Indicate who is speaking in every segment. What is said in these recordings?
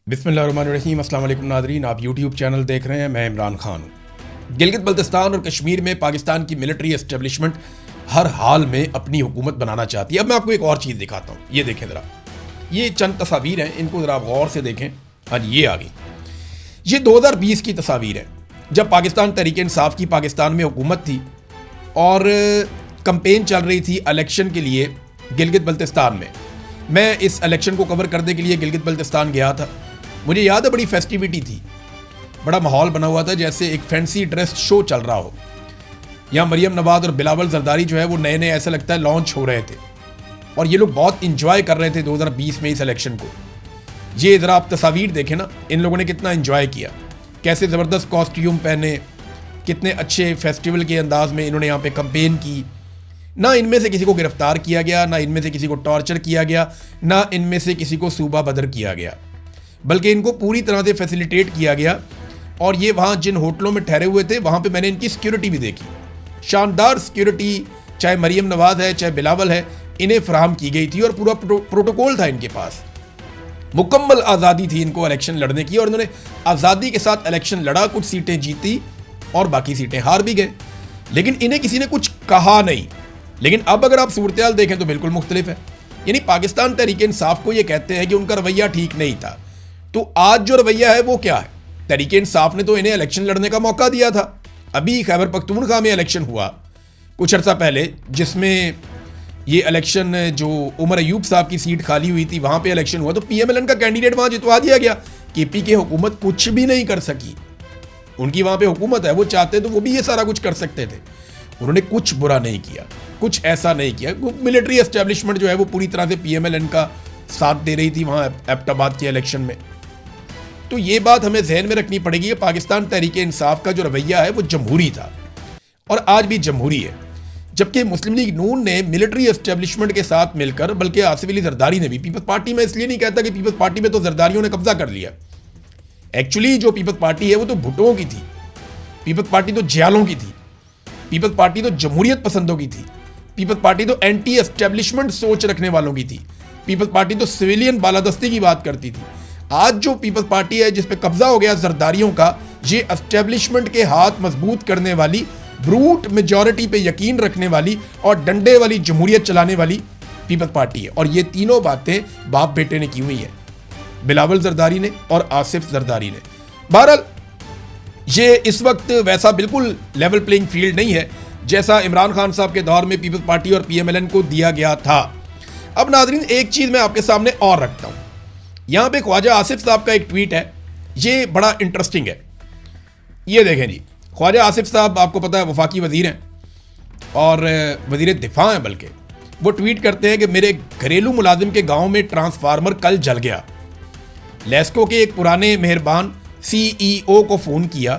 Speaker 1: बिस्मिल्लाहिर्रहमानिर्रहीम। अस्सलाम वालेकुम नाज़रीन, आप यूट्यूब चैनल देख रहे हैं। मैं इमरान खान हूँ। गिलगित बल्तिस्तान और कश्मीर में पाकिस्तान की मिलिट्री एस्टेब्लिशमेंट हर हाल में अपनी हुकूमत बनाना चाहती है। अब मैं आपको एक और चीज़ दिखाता हूँ, ये देखें ज़रा, ये चंद तस्वीर हैं, इनको ज़रा आप गौर से देखें। हाँ, ये आ गई, ये 2020 की तस्वीर है जब पाकिस्तान तहरीक इंसाफ की पाकिस्तान में हुकूमत थी और कंपेन चल रही थी इलेक्शन के लिए गिलगित बल्तिस्तान में। मैं इस इलेक्शन को कवर करने के लिए गिलगित बल्तिस्तान गया था। मुझे याद है बड़ी फेस्टिविटी थी, बड़ा माहौल बना हुआ था, जैसे एक फैंसी ड्रेस शो चल रहा हो। यहाँ मरियम नवाज और बिलावल जरदारी जो है वो नए नए ऐसा लगता है लॉन्च हो रहे थे और ये लोग बहुत इंजॉय कर रहे थे 2020 में इस इलेक्शन को। ये ज़रा आप तस्वीर देखें ना, इन लोगों ने कितना इंजॉय किया, कैसे ज़बरदस्त कॉस्ट्यूम पहने, कितने अच्छे फेस्टिवल के अंदाज में इन्होंने यहाँ पे कंपेन की। ना इनमें से किसी को गिरफ्तार किया गया, ना इनमें से किसी को टॉर्चर किया गया, ना इनमें से किसी को सूबा बदर किया गया, बल्कि इनको पूरी तरह से फैसिलिटेट किया गया। और ये वहाँ जिन होटलों में ठहरे हुए थे वहाँ पे मैंने इनकी सिक्योरिटी भी देखी, शानदार सिक्योरिटी, चाहे मरियम नवाज है चाहे बिलावल है, इन्हें फराहम की गई थी और पूरा प्रोटोकॉल था इनके पास। मुकम्मल आज़ादी थी इनको इलेक्शन लड़ने की और इन्होंने आज़ादी के साथ इलेक्शन लड़ा, कुछ सीटें जीती और बाकी सीटें हार भी गए, लेकिन इन्हें किसी ने कुछ कहा नहीं। लेकिन अब अगर आप सूरत-ए-हाल देखें तो बिल्कुल मुख्तलिफ है। यानी पाकिस्तान तहरीक इंसाफ को ये कहते हैं कि उनका रवैया ठीक नहीं था, तो आज जो रवैया है वो क्या है? तहरीक इंसाफ ने तो इन्हें इलेक्शन लड़ने का मौका दिया था। अभी खैबर पख्तूनख्वा में इलेक्शन हुआ कुछ अर्सा पहले, जिसमें ये इलेक्शन जो उमर अयूब साहब की सीट खाली हुई थी वहाँ पे इलेक्शन हुआ, तो PMLN का कैंडिडेट वहाँ जितवा दिया गया। KP की हुकूमत कुछ भी नहीं कर सकी, उनकी वहाँ पे हुकूमत है, वो चाहते तो वो भी ये सारा कुछ कर सकते थे। उन्होंने कुछ बुरा नहीं किया, कुछ ऐसा नहीं किया। मिलिट्री एस्टेब्लिशमेंट जो है वो पूरी तरह से PMLN का साथ दे रही थी वहाँ एबटाबाद के इलेक्शन में। तो ये बात हमें जहन में रखनी पड़ेगी कि पाकिस्तान तहरीक इंसाफ का जो रवैया है वो जमहूरी था और आज भी जमहूरी है। जबकि मुस्लिम लीग नून ने मिलिट्री एस्टेब्लिशमेंट के साथ मिलकर, बल्कि आसिफ अली जरदारी ने भी, पीपल्स पार्टी में इसलिए नहीं कहता कि पीपल्स पार्टी में तो जरदारियों ने कब्जा कर लिया। एक्चुअली जो पीपल्स पार्टी है वो तो भुट्टों की थी, पीपल्स पार्टी तो जियालों की थी, पीपल्स पार्टी तो जमहूरियत पसंदों की थी, पीपल्स पार्टी तो एंटी एस्टेब्लिशमेंट सोच रखने वालों की थी, पीपल्स पार्टी तो सिविलियन बालादस्ती की बात करती थी। आज जो पीपल्स पार्टी है जिस पे कब्जा हो गया जरदारियों का, ये एस्टेब्लिशमेंट के हाथ मजबूत करने वाली, ब्रूट मेजॉरिटी पे यकीन रखने वाली और डंडे वाली जमहूरियत चलाने वाली पीपल्स पार्टी है। और ये तीनों बातें बाप बेटे ने की हुई है, बिलावल जरदारी ने और आसिफ जरदारी ने। बहरहाल ये इस वक्त वैसा बिल्कुल लेवल प्लेइंग फील्ड नहीं है जैसा इमरान खान साहब के दौर में पीपल्स पार्टी और PMLN को दिया गया था। अब नाजरीन एक चीज़ मैं आपके सामने और रखता हूँ, यहाँ पे ख्वाजा आसिफ साहब का एक ट्वीट है, ये बड़ा इंटरेस्टिंग है। ये देखें जी, ख्वाजा आसिफ साहब आपको पता है वफाकी वजीर हैं और वजीर दिफा हैं, बल्कि वो ट्वीट करते हैं कि मेरे घरेलू मुलाजिम के गांव में ट्रांसफार्मर कल जल गया। लेस्को के एक पुराने मेहरबान CEO को फ़ोन किया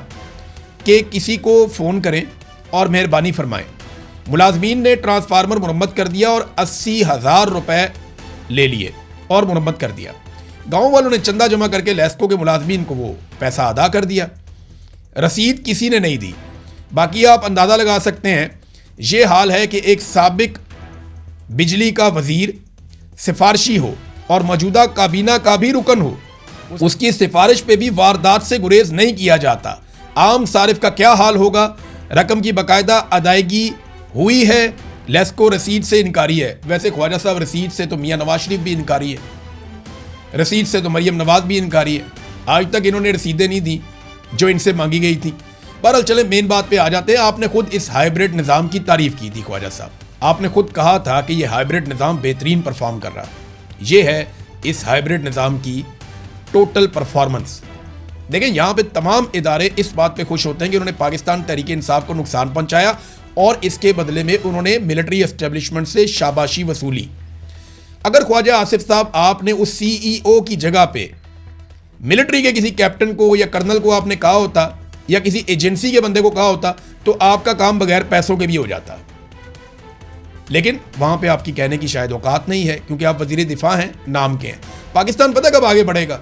Speaker 1: कि किसी को फ़ोन करें और मेहरबानी फरमाएं। मुलाजमीन ने ट्रांसफार्मर मुरम्मत कर दिया और 80,000 रुपये ले लिए और मुरम्मत कर दिया। गांव वालों ने चंदा जमा करके लेस्को के मुलाजमीन को वो पैसा अदा कर दिया, रसीद किसी ने नहीं दी। बाकी आप अंदाज़ा लगा सकते हैं, ये हाल है कि एक साबिक बिजली का वजीर सिफारशी हो और मौजूदा काबीना का भी रुकन हो, उसकी सिफारिश पे भी वारदात से गुरेज नहीं किया जाता। आम सारिफ का क्या हाल होगा? रकम की बाकायदा अदायगी हुई है, लेस्को रसीद से इनकारी है। वैसे ख्वाजा साहब रसीद से तो मियाँ नवाज शरीफ भी इनकारी है, रसीद से तो मरियम नवाज भी इनकारी है। आज तक इन्होंने रसीदें नहीं दी जो इनसे मांगी गई थी। बहरहाल चले मेन बात पे आ जाते हैं। आपने खुद इस हाइब्रिड निज़ाम की तारीफ की थी ख्वाजा साहब, आपने खुद कहा था कि यह हाइब्रिड निज़ाम बेहतरीन परफॉर्म कर रहा है। ये है इस हाइब्रिड निज़ाम की टोटल परफॉर्मेंस। देखें, यहाँ पे तमाम इदारे इस बात पे खुश होते हैं कि उन्होंने पाकिस्तान तहरीक इंसाफ को नुकसान पहुँचाया और इसके बदले में उन्होंने मिलिट्री एस्टेब्लिशमेंट से शाबाशी वसूली। अगर ख्वाजा आसिफ साहब आपने उस CEO की जगह पे मिलिट्री के किसी कैप्टन को या कर्नल को आपने कहा होता या किसी एजेंसी के बंदे को कहा होता तो आपका काम बगैर पैसों के भी हो जाता। लेकिन वहां पे आपकी कहने की शायद औकात नहीं है, क्योंकि आप वजीर दिफा हैं, नाम के हैं। पाकिस्तान पता कब आगे बढ़ेगा?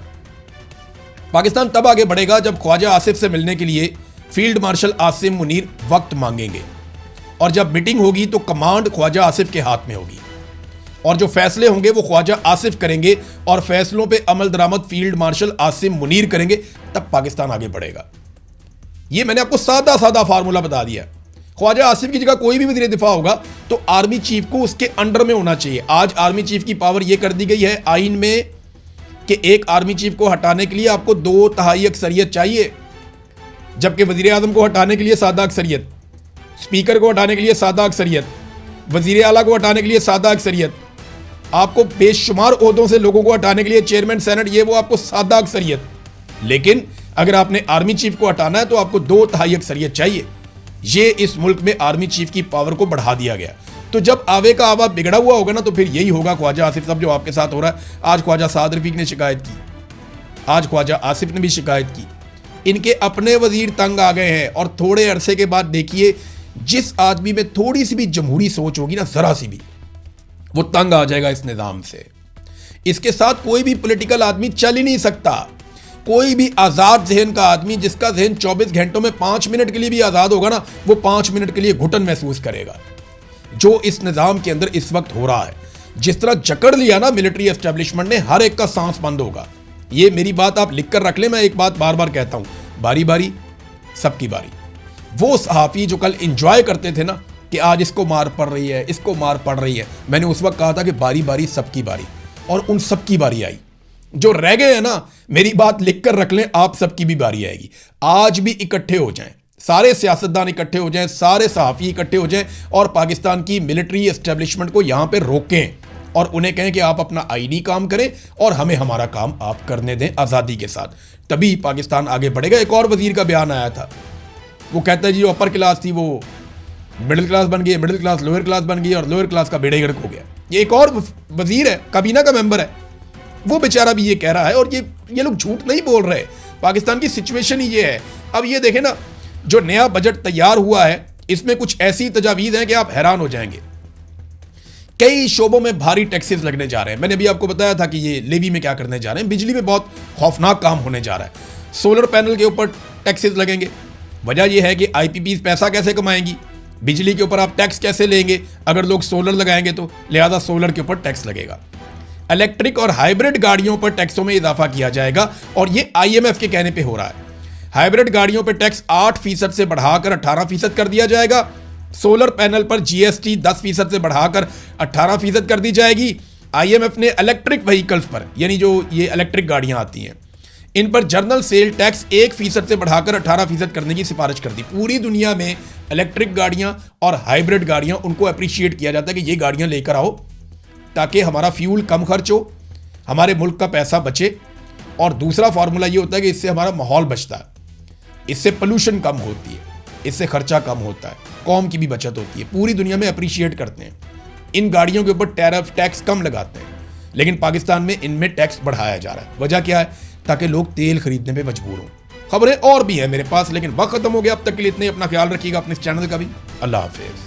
Speaker 1: पाकिस्तान तब आगे बढ़ेगा जब ख्वाजा आसिफ से मिलने के लिए फील्ड मार्शल आसिम मुनीर वक्त मांगेंगे और जब मीटिंग होगी तो कमांड ख्वाजा आसिफ के हाथ में होगी और जो फैसले होंगे वो ख्वाजा आसिफ करेंगे और फैसलों पे अमल दरामद फील्ड मार्शल आसिम मुनीर करेंगे, तब पाकिस्तान आगे बढ़ेगा। ये मैंने आपको सादा सादा फार्मूला बता दिया। ख्वाजा आसिफ की जगह कोई भी वज़ीर दिफा होगा तो आर्मी चीफ को उसके अंडर में होना चाहिए। आज आर्मी चीफ की पावर यह कर दी गई है आइन में कि एक आर्मी चीफ को हटाने के लिए आपको 2/3 अक्सरियत चाहिए, जबकि वज़ीर आज़म को हटाने के लिए सादा अक्सरियत, स्पीकर को हटाने के लिए सादा अक्सरियत, वज़ीर आला को हटाने के लिए सादा अक्सरियत, आपको बेशुमार ओहदों से लोगों को हटाने के लिए चेयरमैन सेनेट, ये वो आपको सादा अक्सरियत। लेकिन अगर आपने आर्मी चीफ को हटाना है तो आपको 2/3 अक्सरियत चाहिए। ये इस मुल्क में आर्मी चीफ की पावर को बढ़ा दिया गया। तो जब आवे का आवा बिगड़ा हुआ होगा ना, तो फिर यही होगा ख्वाजा आसिफ साहब जो आपके साथ हो रहा है। आज ख्वाजा साद रफीक ने शिकायत की, आज ख्वाजा आसिफ ने भी शिकायत की। इनके अपने वजीर तंग आ गए हैं और थोड़े अरसे के बाद देखिए, जिस आदमी में थोड़ी सी भी जमहूरी सोच होगी ना, जरा सी भी, वो तंग आ जाएगा इस निज़ाम से। इसके साथ कोई भी पॉलिटिकल आदमी चल ही नहीं सकता। कोई भी आज़ाद जहन का आदमी, जिसका जहन 24 घंटों में 5 मिनट के लिए भी आज़ाद होगा ना, वो 5 मिनट के लिए घुटन महसूस करेगा। जो इस निज़ाम के अंदर इस वक्त हो रहा है, जिस तरह जकड़ लिया ना मिलिट्री एस्टेब्लिशमेंट ने, हर एक का सांस बंद होगा। ये मेरी बात आप लिख कर रख लें। मैं एक बात बार बार कहता हूं, बारी बारी सबकी बारी। वो सहाफ़ी जो कल इंजॉय करते थे ना कि आज इसको मार पड़ रही है, इसको मार पड़ रही है, मैंने उस वक्त कहा था कि बारी बारी सबकी बारी, और उन सबकी बारी आई। जो रह गए हैं ना, मेरी बात लिख कर रख लें, आप सबकी भी बारी आएगी। आज भी इकट्ठे हो जाएं, सारे सियासतदान इकट्ठे हो जाएं, सारे सहाफ़ी इकट्ठे हो जाएं और पाकिस्तान की मिलिट्री एस्टेब्लिशमेंट को यहां पे रोकें और उन्हें कहें कि आप अपना आईनी काम करें और हमें हमारा काम आप करने दें आज़ादी के साथ। तभी पाकिस्तान आगे बढ़ेगा। एक और वजीर का बयान आया था, वो कहता है जी जो अपर क्लास थी वो मिडिल क्लास बन गई, मिडिल क्लास लोअर क्लास बन गई और लोअर क्लास का बेड़े गर्क हो गया। ये एक और वजीर है, काबीना का मेंबर है, वो बेचारा भी ये कह रहा है। और ये लोग झूठ नहीं बोल रहे। पाकिस्तान की सिचुएशन ही ये है। अब ये देखें ना, जो नया बजट तैयार हुआ है, इसमें कुछ ऐसी तजावीज़ हैं कि आप हैरान हो जाएंगे। कई शोबों में भारी टैक्सेस लगने जा रहे हैं। मैंने अभी आपको बताया था कि ये लेवी में क्या करने जा रहे हैं। बिजली में बहुत खौफनाक काम होने जा रहा है। सोलर पैनल के ऊपर टैक्सेस लगेंगे। वजह यह है कि आईपीपीज पैसा कैसे कमाएंगी, बिजली के ऊपर आप टैक्स कैसे लेंगे अगर लोग सोलर लगाएंगे, तो लिहाजा सोलर के ऊपर टैक्स लगेगा। इलेक्ट्रिक और हाइब्रिड गाड़ियों पर टैक्सों में इजाफा किया जाएगा और ये IMF के कहने पे हो रहा है। हाइब्रिड गाड़ियों पर टैक्स 8% से बढ़ाकर 18% कर दिया जाएगा। सोलर पैनल पर GST 10% से बढ़ाकर 18% कर दी जाएगी। IMF ने इलेक्ट्रिक व्हीकल्स पर, यानी जो ये इलेक्ट्रिक गाड़ियां आती हैं, इन पर जर्नल सेल टैक्स 1% से बढ़ाकर 18% करने की सिफारिश कर दी। पूरी दुनिया में इलेक्ट्रिक गाड़ियां और हाइब्रिड गाड़ियां, उनको अप्रिशिएट किया जाता है कि ये गाड़ियां लेकर आओ ताकि हमारा फ्यूल कम खर्च हो, हमारे मुल्क का पैसा बचे। और दूसरा फार्मूला ये होता है कि इससे हमारा माहौल बचता है, इससे पोल्यूशन कम होती है, इससे खर्चा कम होता है, कौम की भी बचत होती है। पूरी दुनिया में अप्रिशिएट करते हैं। इन गाड़ियों के ऊपर टैरिफ टैक्स कम लगाते हैं, लेकिन पाकिस्तान में इनमें टैक्स बढ़ाया जा रहा है। वजह क्या है? ताकि लोग तेल खरीदने पे मजबूर हों। खबरें और भी हैं मेरे पास, लेकिन वक्त खत्म हो गया। अब तक के लिए इतने। अपना ख्याल रखिएगा, अपने इस चैनल का भी। अल्लाह हाफिज़।